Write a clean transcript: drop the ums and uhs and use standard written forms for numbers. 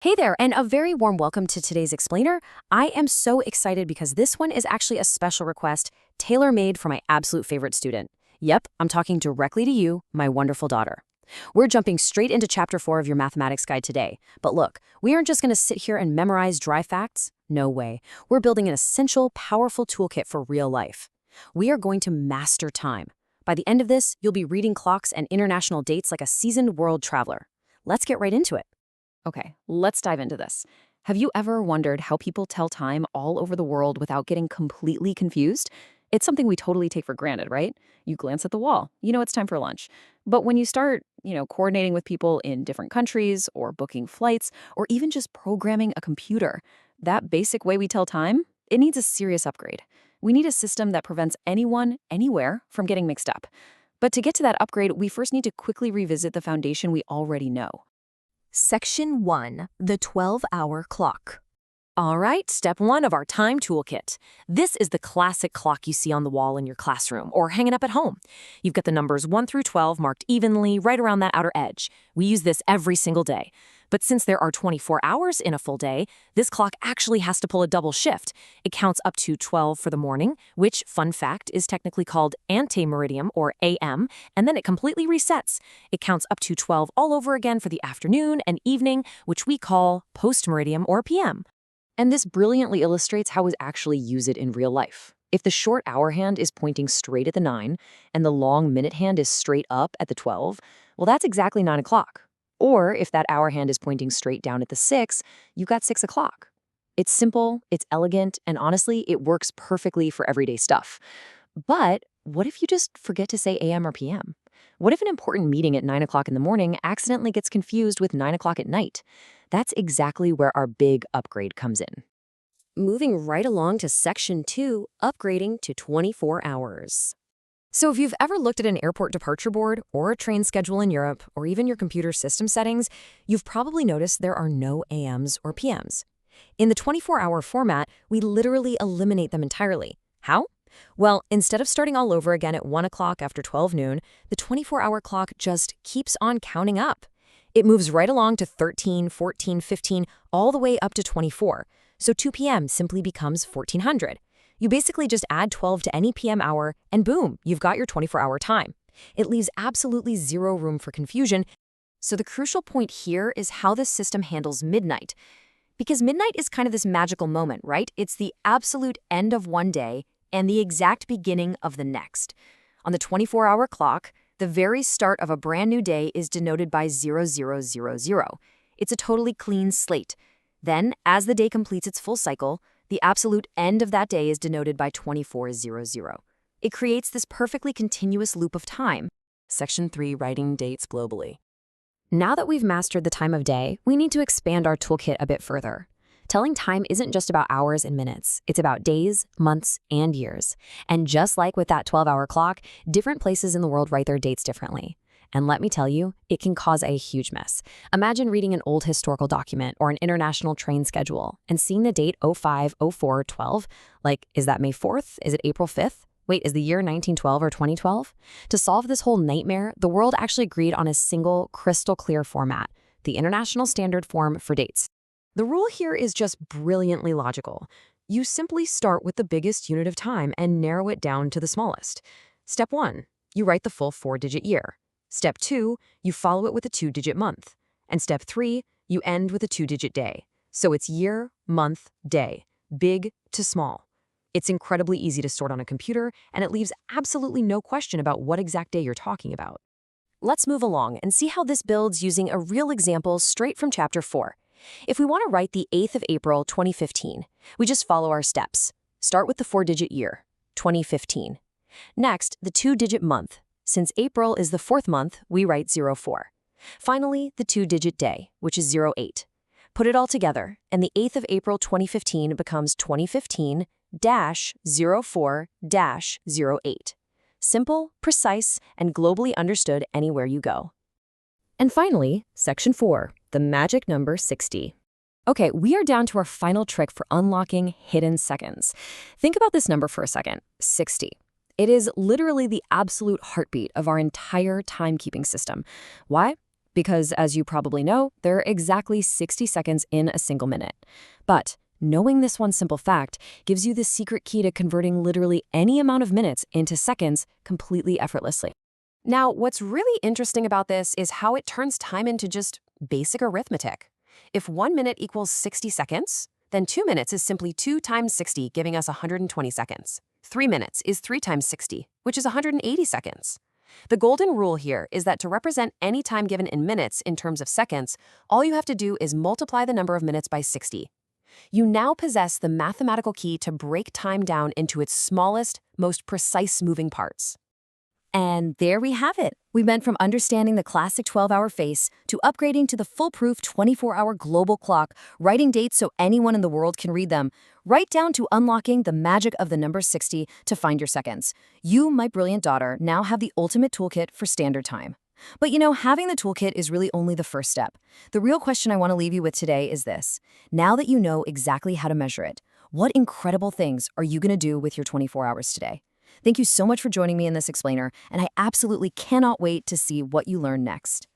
Hey there, and a very warm welcome to today's explainer. I am so excited because this one is actually a special request, tailor-made for my absolute favorite student. Yep, I'm talking directly to you, my wonderful daughter. We're jumping straight into Chapter 4 of your mathematics guide today. But look, we aren't just going to sit here and memorize dry facts. No way. We're building an essential, powerful toolkit for real life. We are going to master time. By the end of this, you'll be reading clocks and international dates like a seasoned world traveler. Let's get right into it. Okay, let's dive into this. Have you ever wondered how people tell time all over the world without getting completely confused? It's something we totally take for granted, right? You glance at the wall, you know it's time for lunch. But when you start, coordinating with people in different countries or booking flights or even just programming a computer, that basic way we tell time, it needs a serious upgrade. We need a system that prevents anyone, anywhere, from getting mixed up. But to get to that upgrade, we first need to quickly revisit the foundation we already know. Section 1. The 12-hour clock. All right, step 1 of our time toolkit. This is the classic clock you see on the wall in your classroom or hanging up at home. You've got the numbers 1 through 12 marked evenly right around that outer edge. We use this every single day. But since there are 24 hours in a full day, this clock actually has to pull a double shift. It counts up to 12 for the morning, which, fun fact, is technically called antemeridium or AM, and then it completely resets. It counts up to 12 all over again for the afternoon and evening, which we call postmeridium or PM. And this brilliantly illustrates how we actually use it in real life. If the short hour hand is pointing straight at the 9 and the long minute hand is straight up at the 12, well, that's exactly 9 o'clock. Or if that hour hand is pointing straight down at the 6, you've got 6 o'clock. It's simple, it's elegant, and honestly, it works perfectly for everyday stuff. But what if you just forget to say AM or PM? What if an important meeting at 9 o'clock in the morning accidentally gets confused with 9 o'clock at night? That's exactly where our big upgrade comes in. Moving right along to Section 2, upgrading to 24 hours. So if you've ever looked at an airport departure board or a train schedule in Europe or even your computer system settings, you've probably noticed there are no AMs or PMs. In the 24-hour format, we literally eliminate them entirely. How? Well, instead of starting all over again at 1 o'clock after 12 noon, the 24-hour clock just keeps on counting up. It moves right along to 13, 14, 15, all the way up to 24. So 2 p.m. simply becomes 1400. You basically just add 12 to any PM hour, and boom, you've got your 24-hour time. It leaves absolutely zero room for confusion. So the crucial point here is how this system handles midnight. Because midnight is kind of this magical moment, right? It's the absolute end of one day and the exact beginning of the next. On the 24-hour clock, the very start of a brand new day is denoted by 0000. It's a totally clean slate. Then, as the day completes its full cycle, the absolute end of that day is denoted by 2400. It creates this perfectly continuous loop of time. Section 3, writing dates globally. Now that we've mastered the time of day, we need to expand our toolkit a bit further. Telling time isn't just about hours and minutes. It's about days, months, and years. And just like with that 12-hour clock, different places in the world write their dates differently. And let me tell you, it can cause a huge mess. Imagine reading an old historical document or an international train schedule and seeing the date 05, 04, 12. Like, is that May 4th? Is it April 5th? Wait, is the year 1912 or 2012? To solve this whole nightmare, the world actually agreed on a single, crystal clear format, the International Standard Form for dates. The rule here is just brilliantly logical. You simply start with the biggest unit of time and narrow it down to the smallest. Step 1, you write the full 4-digit year. Step 2, you follow it with a 2-digit month. And step 3, you end with a 2-digit day. So it's year, month, day, big to small. It's incredibly easy to sort on a computer, and it leaves absolutely no question about what exact day you're talking about. Let's move along and see how this builds using a real example straight from Chapter 4. If we want to write the 8th of April, 2015, we just follow our steps. Start with the 4-digit year, 2015. Next, the 2-digit month. Since April is the 4th month, we write 04. Finally, the 2-digit day, which is 08. Put it all together, and the 8th of April 2015 becomes 2015-04-08. Simple, precise, and globally understood anywhere you go. And finally, Section 4, the magic number 60. Okay, we are down to our final trick for unlocking hidden seconds. Think about this number for a second, 60. It is literally the absolute heartbeat of our entire timekeeping system. Why? because as you probably know, there are exactly 60 seconds in a single minute. But knowing this one simple fact gives you the secret key to converting literally any amount of minutes into seconds completely effortlessly. Now, what's really interesting about this is how it turns time into just basic arithmetic. If 1 minute equals 60 seconds, then 2 minutes is simply 2 times 60, giving us 120 seconds. 3 minutes is 3 times 60, which is 180 seconds. The golden rule here is that to represent any time given in minutes in terms of seconds, all you have to do is multiply the number of minutes by 60. You now possess the mathematical key to break time down into its smallest, most precise moving parts. And there we have it. We went from understanding the classic 12-hour face to upgrading to the foolproof 24-hour global clock, writing dates so anyone in the world can read them, right down to unlocking the magic of the number 60 to find your seconds. You, my brilliant daughter, now have the ultimate toolkit for standard time. But having the toolkit is really only the first step. The real question I want to leave you with today is this. Now that you know exactly how to measure it, what incredible things are you going to do with your 24 hours today? Thank you so much for joining me in this explainer, and I absolutely cannot wait to see what you learn next.